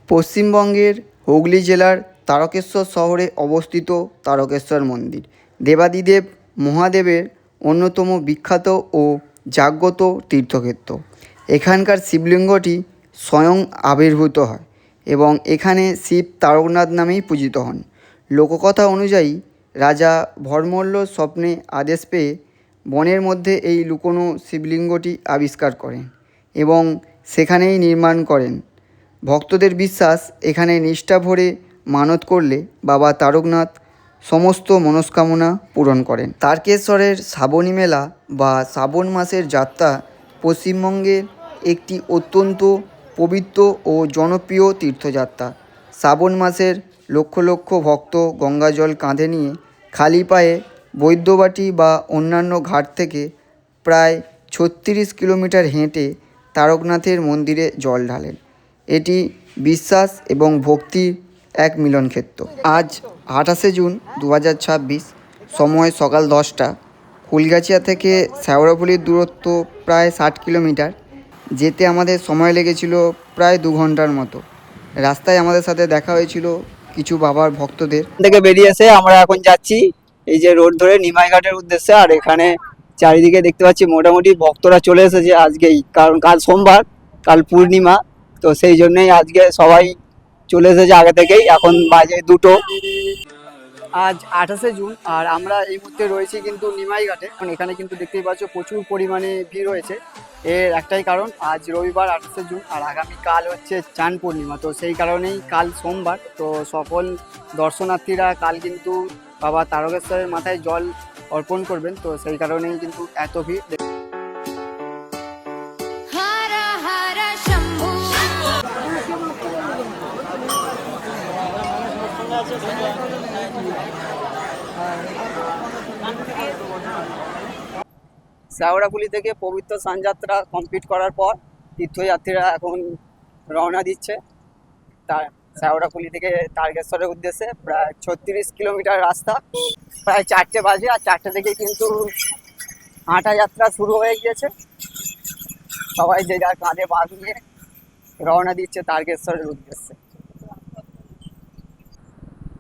পশ্চিমবঙ্গের হুগলি জেলার তারকেশ্বর শহরে অবস্থিত তারকেশ্বর মন্দির দেবাদিদেব মহাদেবের অন্যতম বিখ্যাত ও জাগ্রত তীর্থক্ষেত্র। এখানকার শিবলিঙ্গটি স্বয়ং আবির্ভূত হয় এবং এখানে শিব তারকনাথ নামেই পূজিত হন। লোককথা অনুযায়ী রাজা ভরমল্ল স্বপ্নে আদেশ পেয়ে বনের মধ্যে এই লুকোনো শিবলিঙ্গটি আবিষ্কার করেন এবং সেখানেই নির্মাণ করেন। ভক্তদের বিশ্বাস এখানে নিষ্ঠা ভরে মানত করলে বাবা তারকনাথ সমস্ত মনস্কামনা পূরণ করেন। তারকেশ্বরের শ্রাবণী মেলা বা শ্রাবণ মাসের যাত্রা পশ্চিমবঙ্গের একটি অত্যন্ত পবিত্র ও জনপ্রিয় তীর্থযাত্রা। শ্রাবণ মাসের লক্ষ লক্ষ ভক্ত গঙ্গাজল কাঁধে নিয়ে খালি পায়ে বৈদ্যবাটি বা অন্যান্য ঘাট থেকে প্রায় ৩৬ কিলোমিটার হেঁটে তারকনাথের মন্দিরে জল ঢালেন। এটি বিশ্বাস এবং ভক্তির এক মিলনক্ষেত্র। আজ ২৮শে জুন ২০২৬, সময় সকাল ১০টা। ফুলগাছিয়া থেকে শেওড়াফুলির দূরত্ব প্রায় ৬০ কিলোমিটার। যেতে আমাদের সময় লেগেছিল প্রায় ২ ঘন্টার মতো। রাস্তায় আমাদের সাথে দেখা হয়েছিল কিছু বাবার ভক্তদের। থেকে বেরিয়ে এসে আমরা এখন যাচ্ছি এই যে রোড ধরে নিমাইঘাটের উদ্দেশ্যে। আর এখানে চারিদিকে দেখতে পাচ্ছি মোটামুটি ভক্তরা চলে এসেছে আজকেই, কারণ কাল সোমবার, কাল পূর্ণিমা, তো সেই জন্যই আজকে সবাই চলে এসেছে আগে থেকেই। এখন বাজে 2টো। আজ ২৮শে জুন আর আমরা এই মুহূর্তে রয়েছি কিন্তু নিমাইঘাটে। এখন এখানে কিন্তু দেখতেই পাচ্ছ প্রচুর পরিমাণে ভিড় হয়েছে। এর একটাই কারণ, আজ রবিবার ২৮শে জুন আর আগামীকাল হচ্ছে চান পূর্ণিমা, তো সেই কারণেই কাল সোমবার। তো সকল দর্শনার্থীরা কাল কিন্তু বাবা তারকেশ্বরের মাথায় জল অর্পণ করবেন, তো সেই কারণেই কিন্তু এত ভিড়। শেওড়াফুলি থেকে পবিত্র স্নানযাত্রা কমপ্লিট করার পর তীর্থযাত্রীরা এখন রওনা দিচ্ছে তার শেওড়াফুলি থেকে তারকেশ্বরের উদ্দেশ্যে। প্রায় ৩৬ কিলোমিটার রাস্তা। প্রায় 4টে বাজে আর 4টে থেকে কিন্তু হাঁটা যাত্রা শুরু হয়ে গিয়েছে। সবাই যে যার কাঁধে বাঁধ নিয়ে রওনা দিচ্ছে তারকেশ্বরের উদ্দেশ্যে।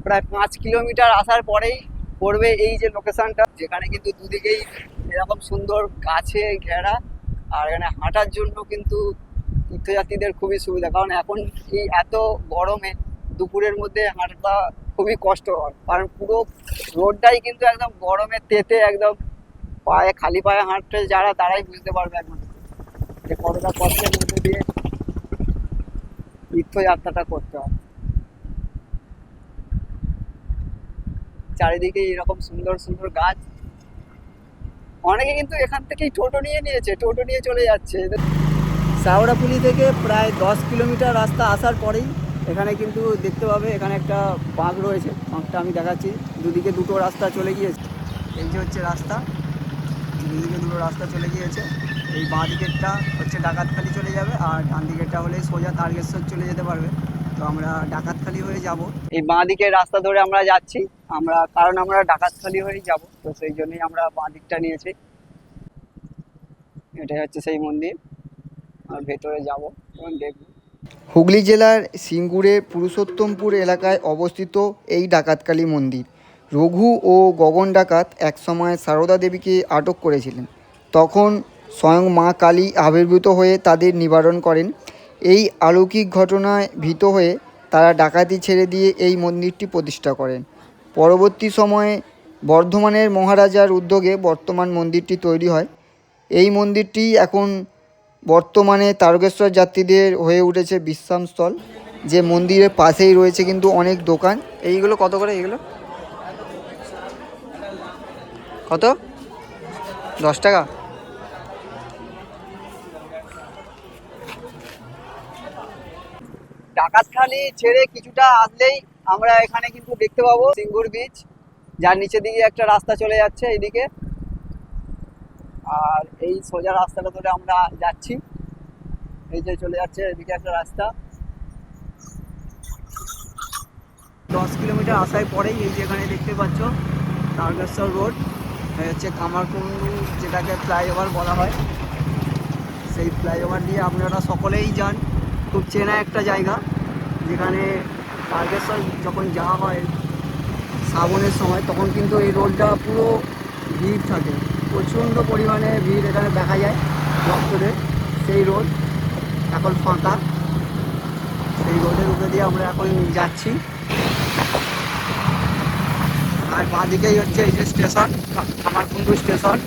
প্রায় 5 কিলোমিটার আসার পরেই পড়বে এই যে লোকেশনটা, যেখানে কিন্তু দুদিকেই এরকম সুন্দর গাছে ঘেরা। আর এখানে হাঁটার জন্য কিন্তু তীর্থযাত্রীদের খুবই সুবিধা, কারণ এখন এই এত গরমে দুপুরের মধ্যে হাঁটাটা খুবই কষ্ট হয়, কারণ পুরো রোডটাই কিন্তু একদম গরমে তেতে একদম পায়ে খালি পায়ে হাঁটতে যারা তারাই বুঝতে পারবে এখন যে কতটা কষ্টের মধ্যে দিয়ে তীর্থযাত্রাটা করতে হয়। চারিদিকে এরকম সুন্দর সুন্দর গাছ। অনেকে কিন্তু এখান থেকেই টোটো নিয়ে চলে যাচ্ছে। শেওড়াফুলি থেকে প্রায় 10 কিলোমিটার রাস্তা আসার পরেই এখানে কিন্তু দেখতে পাবে এখানে একটা বাঁক রয়েছে। বাঁকটা আমি দেখাচ্ছি। দুদিকে দুটো রাস্তা চলে গিয়েছে। এই যে হচ্ছে রাস্তা, দুদিকে দুটো রাস্তা চলে গিয়েছে। এই বাঁ দিকেরটা হচ্ছে ডাকাতখালি চলে যাবে আর ডান দিকেরটা হলে সোজা তারকেশ্বর চলে যেতে পারবে। তো আমরা ডাকাতখালি হয়ে যাব। এই বাঁ দিকের রাস্তা ধরে আমরা যাচ্ছি, কারণ আমরা ডাকাতখালি হয়েই যাব, তো সেই জন্যই আমরা বাঁ দিকটা নিয়েছি। এটাই হচ্ছে সেই মন্দির, আর ভেতরে যাব এবং দেখব। হুগলি জেলার সিঙ্গুরের পুরুষোত্তমপুর এলাকায় অবস্থিত এই ডাকাতকালী মন্দির। রঘু ও গগন ডাকাত একসময় সারদা দেবীকে আটক করেছিলেন। তখন স্বয়ং মা কালী আবির্ভূত হয়ে তাদের নিবারণ করেন। এই অলৌকিক ঘটনায় ভীত হয়ে তারা ডাকাতি ছেড়ে দিয়ে এই মন্দিরটি প্রতিষ্ঠা করেন। পরবর্তী সময়ে বর্ধমানের মহারাজার উদ্যোগে বর্তমান মন্দিরটি তৈরি হয়। এই মন্দিরটি এখন বর্তমানে তারকেশ্বর যাত্রীদের হয়ে উঠেছে বিশ্রামস্থল। যে মন্দিরের পাশেই রয়েছে কিন্তু অনেক দোকান। এইগুলো কত করে? এইগুলো কত? 10 টাকা। ডাকাতখালি ছেড়ে কিছুটা আসলেই আমরা এখানে কিন্তু দেখতে পাবো সিঙ্গুর বিচ, যার নিচে দিকে একটা রাস্তা চলে যাচ্ছে এইদিকে। আর এই সোজা রাস্তাটা ধরে আমরা যাচ্ছি। এই যে চলে যাচ্ছে এদিকে একটা রাস্তা। 10 কিলোমিটার আসার পরেই এই যে এখানে দেখতে পাচ্ছ তারকেশ্বর রোড, হচ্ছে কামারকুণ্ডু, যেটাকে ফ্লাইওভার বলা হয়। সেই ফ্লাইওভার দিয়ে আপনারা সকলেই যান। খুব চেনা একটা জায়গা, যেখানে তারকেশ্বর যখন যাওয়া হয় শ্রাবণের সময়, তখন কিন্তু এই রোডটা পুরো ভিড় থাকে, প্রচণ্ড পরিমাণে ভিড় এখানে দেখা যায় ভক্তদের। সেই রোড এখন ফাঁকা, সেই রোডের উপরে দিয়ে আমরা এখন যাচ্ছি। আর বাঁদিকেই হচ্ছে এই যে স্টেশন, কামারকুণ্ডু স্টেশন।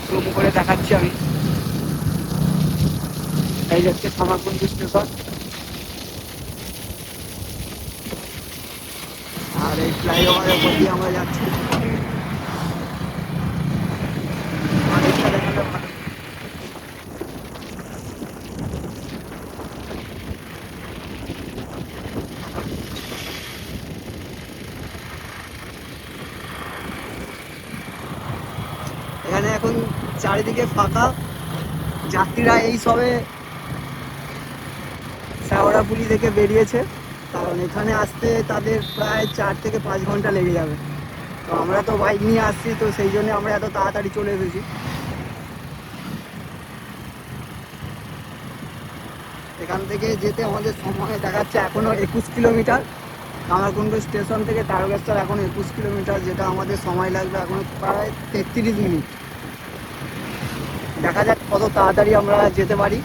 জুম করে দেখাচ্ছি আমি, এই হচ্ছে কামারকুণ্ডু স্টেশন। আর এই ফ্লাইওভারের উপর দিয়ে আমরা যাচ্ছি। বাঁদিকটা দেখালে ভালো। এখানে এখন চারিদিকে ফাঁকা, যাত্রীরা এই সবে শেওড়াফুলি থেকে বেরিয়েছে, কারণ এখানে আসতে তাদের প্রায় 4 থেকে 5 ঘন্টা লেগে যাবে। তো আমরা তো বাইক নিয়ে আসছি, তো সেই জন্য আমরা এত তাড়াতাড়ি চলে এসেছি। এখান থেকে যেতে আমাদের সময় দেখাচ্ছে এখনও 21 কিলোমিটার। কামারকুণ্ডু স্টেশন থেকে তারকেশ্বর এখন 21 কিলোমিটার, যেটা আমাদের সময় লাগবে এখন প্রায় 33 মিনিট। দেখা যাক কত তাড়াতাড়ি আমরা যেতে পারি।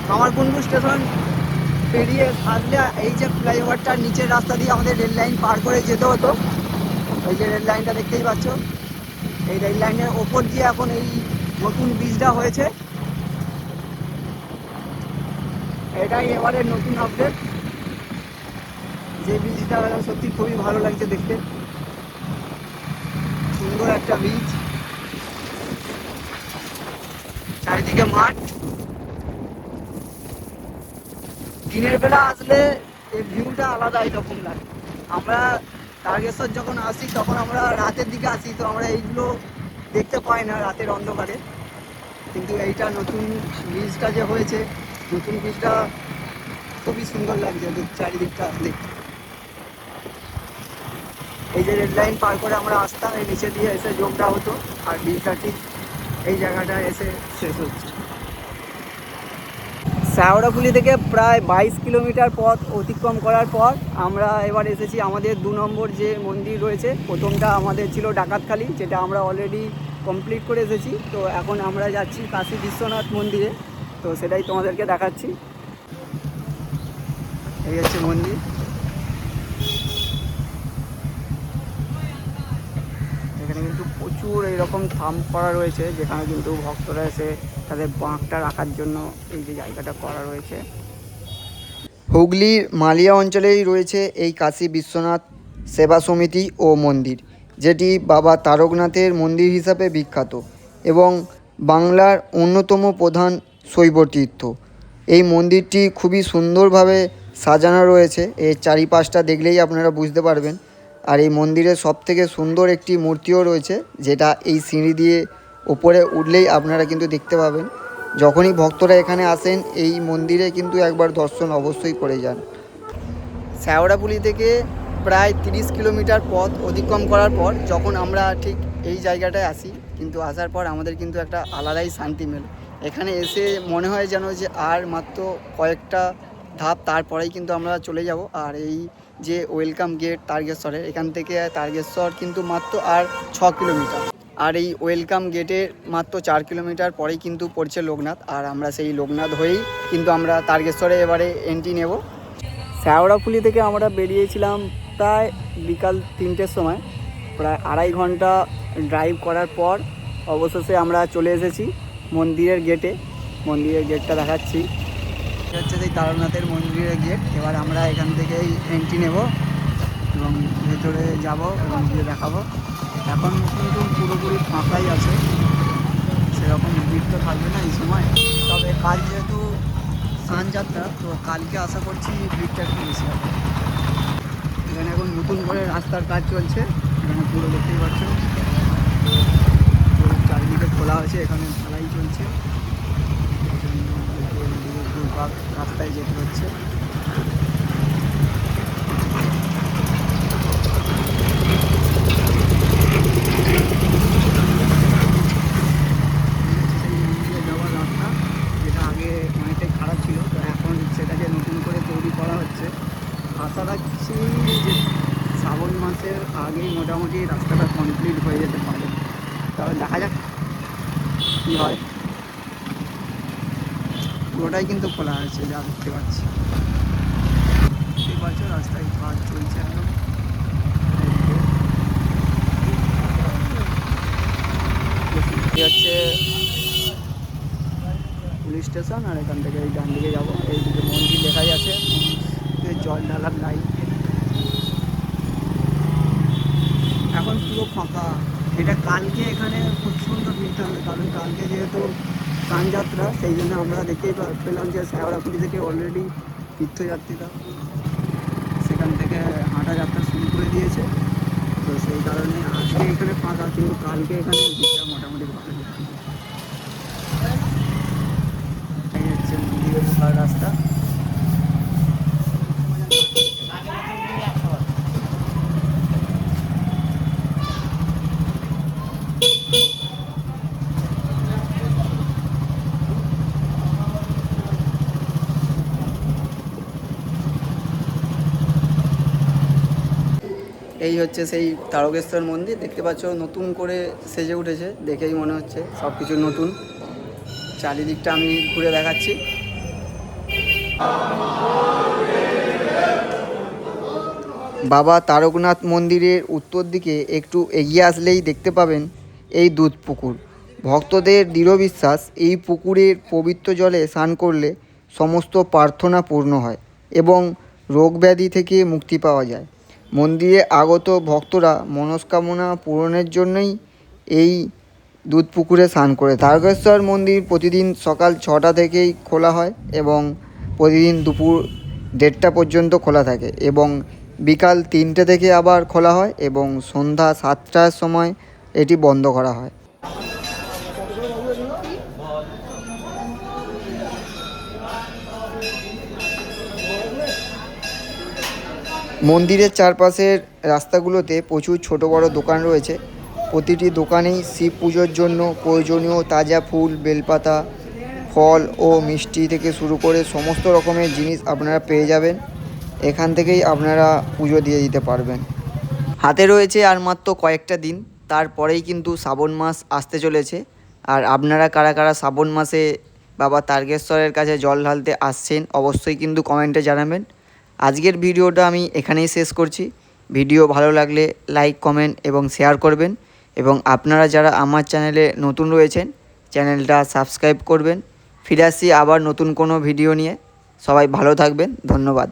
কামারকুণ্ডু স্টেশন পেরিয়ে আসলে এই যে ফ্লাইওভারটার নিচের রাস্তা দিয়ে আমাদের রেল লাইন পার করে যেতে হতো। এই যে রেল লাইনটা দেখতেই পাচ্ছ, এই রেল লাইনের ওপর দিয়ে এখন এই নতুন ব্রিজটা হয়েছে। এটাই এবারে নতুন আপডেট। যে ব্রিজটা সত্যি খুবই ভালো লাগছে দেখতে, সুন্দর একটা ব্রিজ, চারিদিকে মাঠ। দিনের বেলা আসলে এই ভিউটা আলাদাই রকম লাগে। আমরা তারকেশ্বর যখন আসি তখন আমরা রাতের দিকে আসি, তো আমরা এইগুলো দেখতে পাই না রাতের অন্ধকারে। কিন্তু এইটা নতুন ব্রিজটা যে হয়েছে, নতুন ব্রিজটা খুবই সুন্দর লাগছে চারিদিকটা দেখতে। এই যে রেড লাইন পার করে আমরা আসতাম, এই নিচে দিয়ে এসে যোগটা হতো, আর ব্রিজটা ঠিক এই জায়গাটায় এসে শেষ হচ্ছে। শেওড়াফুলি থেকে প্রায় 22 কিলোমিটার পথ অতিক্রম করার পর আমরা এবার এসেছি আমাদের 2 নম্বর যে মন্দির রয়েছে। প্রথমটা আমাদের ছিল ডাকাতখালি, যেটা আমরা অলরেডি কমপ্লিট করে এসেছি। তো এখন আমরা যাচ্ছি কাশী বিশ্বনাথ মন্দিরে, তো সেটাই তোমাদেরকে দেখাচ্ছি। এই হচ্ছে মন্দির। এখানে কিন্তু প্রচুর এইরকম থাম করা রয়েছে, যেখানে কিন্তু ভক্তরা এসে তাদের বাঁকটা রাখার জন্য এই যে জায়গাটা করা রয়েছে। হুগলির মালিয়া অঞ্চলেই রয়েছে এই কাশী বিশ্বনাথ সেবা সমিতি ও মন্দির, যেটি বাবা তারকনাথের মন্দির হিসাবে বিখ্যাত এবং বাংলার অন্যতম প্রধান শৈব তীর্থ। এই মন্দিরটি খুবই সুন্দরভাবে সাজানো রয়েছে, এর চারিপাশটা দেখলেই আপনারা বুঝতে পারবেন। আর এই মন্দিরের সবথেকে সুন্দর একটি মূর্তিও রয়েছে, যেটা এই সিঁড়ি দিয়ে ওপরে উঠলেই আপনারা কিন্তু দেখতে পাবেন। যখনই ভক্তরা এখানে আসেন এই মন্দিরে কিন্তু একবার দর্শন অবশ্যই করে যান। শেওড়াফুলি থেকে প্রায় 30 কিলোমিটার পথ অতিক্রম করার পর যখন আমরা ঠিক এই জায়গাটায় আসি, কিন্তু আসার পর আমাদের কিন্তু একটা আলাদাই শান্তি মেলে। এখানে এসে মনে হয় যেন যে আর মাত্র কয়েকটা ধাপ, তারপরেই কিন্তু আমরা চলে যাব। আর এই যে ওয়েলকাম গেট তারকেশ্বরের, এখান থেকে তারকেশ্বর কিন্তু মাত্র আর 6 কিলোমিটার। আর এই ওয়েলকাম গেটের মাত্র 4 কিলোমিটার পরেই কিন্তু পড়ছে লোকনাথ। আর আমরা সেই লোকনাথ হয়েই কিন্তু আমরা তারকেশ্বরে এবারে এন্ট্রি নেব। শেওড়াফুলি থেকে আমরা বেরিয়েছিলাম প্রায় বিকাল 3টের সময়। প্রায় 2.5 ঘন্টা ড্রাইভ করার পর অবশেষে আমরা চলে এসেছি মন্দিরের গেটে। মন্দিরের গেটটা দেখাচ্ছি, হচ্ছে সেই তারকনাথের মন্দিরের গেট। এবার আমরা এখান থেকেই এন্ট্রি নেব এবং ভেতরে যাব এবং গিয়ে দেখাবো। এখন কিন্তু পুরোপুরি ফাঁকাই আছে, সেরকম ভিড় তো থাকবে না এই সময়। তবে কাল যেহেতু স্নানযাত্রা, তো কালকে আশা করছি ভিড়টা একটু বেশি হবে। এখানে এখন নতুন করে রাস্তার কাজ চলছে, এখানে পুরো দেখতেই পাচ্ছ, চারিদিকে খোলা হয়েছে, এখানে ঢালাই চলছে, রাস্তায় যেতে হচ্ছে। মাসের আগেই মোটামুটি রাস্তাটা কমপ্লিট হয়ে যেতে পারে। তাহলে দেখা যাক কী হয়। পুরোটাই কিন্তু খোলা আছে, যা দেখতে পাচ্ছি। দেখতে পাচ্ছ রাস্তায় কাজ চলছে এখন। হচ্ছে পুলিশ স্টেশন, আর এখান থেকে এই ডান দিকে যাবো। এইদিকে মন্দির দেখা যাচ্ছে, জল ঢালার লাইন। এখন পুরো ফাঁকা। এটা কালকে এখানে প্রচণ্ড ভিড় থাকবে, কারণ কালকে যেহেতু স্নানযাত্রা, সেই জন্য আমরা দেখতেই পেলাম যে শ্যাওড়াফুলি থেকে অলরেডি তীর্থযাত্রীরা সেখান থেকে হাঁটা যাত্রা শুরু করে দিয়েছে। তো সেই কারণে আজকে এখানে ফাঁকা, কিন্তু কালকে এখানে ভিড়টা মোটামুটি ভালো। এই হচ্ছে মন্দিরে ঢোকার রাস্তা। এই হচ্ছে সেই তারকেশ্বর মন্দির, দেখতে পাচ্ছ নতুন করে সেজে উঠেছে, দেখেই মনে হচ্ছে সব কিছু নতুন। চারিদিকটা আমি ঘুরে দেখাচ্ছি। বাবা তারকনাথ মন্দিরের উত্তর দিকে একটু এগিয়ে আসলেই দেখতে পাবেন এই দুধ পুকুর। ভক্তদের দৃঢ় বিশ্বাস, এই পুকুরের পবিত্র জলে স্নান করলে সমস্ত প্রার্থনা পূর্ণ হয় এবং রোগ ব্যাধি থেকে মুক্তি পাওয়া যায়। মন্দিরে আগত ভক্তরা মনস্কামনা পূরণের জন্যই এই দুধ পুকুরে স্নান করে। তারকেশ্বর মন্দির প্রতিদিন সকাল 6টা থেকেই খোলা হয় এবং প্রতিদিন দুপুর 1:30টা পর্যন্ত খোলা থাকে, এবং বিকাল 3টে থেকে আবার খোলা হয় এবং সন্ধ্যা 7টার সময় এটি বন্ধ করা হয়। মন্দিরের চারপাশের রাস্তাগুলোতে প্রচুর ছোট বড় দোকান রয়েছে। প্রতিটি দোকানেই শিব পুজোর জন্য প্রয়োজনীয় তাজা ফুল, বেলপাতা, ফল ও মিষ্টি থেকে শুরু করে সমস্ত রকমের জিনিস আপনারা পেয়ে যাবেন। এখান থেকেই আপনারা পুজো দিয়ে দিতে পারবেন। হাতে রয়েছে আর মাত্র কয়েকটা দিন, তারপরেই কিন্তু শ্রাবণ মাস আসতে চলেছে। আর আপনারা কারা কারা শ্রাবণ মাসে বাবা তারকেশ্বরের কাছে জল ঢালতে আসছেন অবশ্যই কিন্তু কমেন্টে জানাবেন। আজকের ভিডিওটা আমি এখানেই শেষ করছি। ভিডিও ভালো লাগলে লাইক, কমেন্ট এবং শেয়ার করবেন, এবং আপনারা যারা আমার চ্যানেলে নতুন রয়েছেন চ্যানেলটা সাবস্ক্রাইব করবেন। ফিরে আসছি আবার নতুন কোনো ভিডিও নিয়ে। সবাই ভালো থাকবেন, ধন্যবাদ।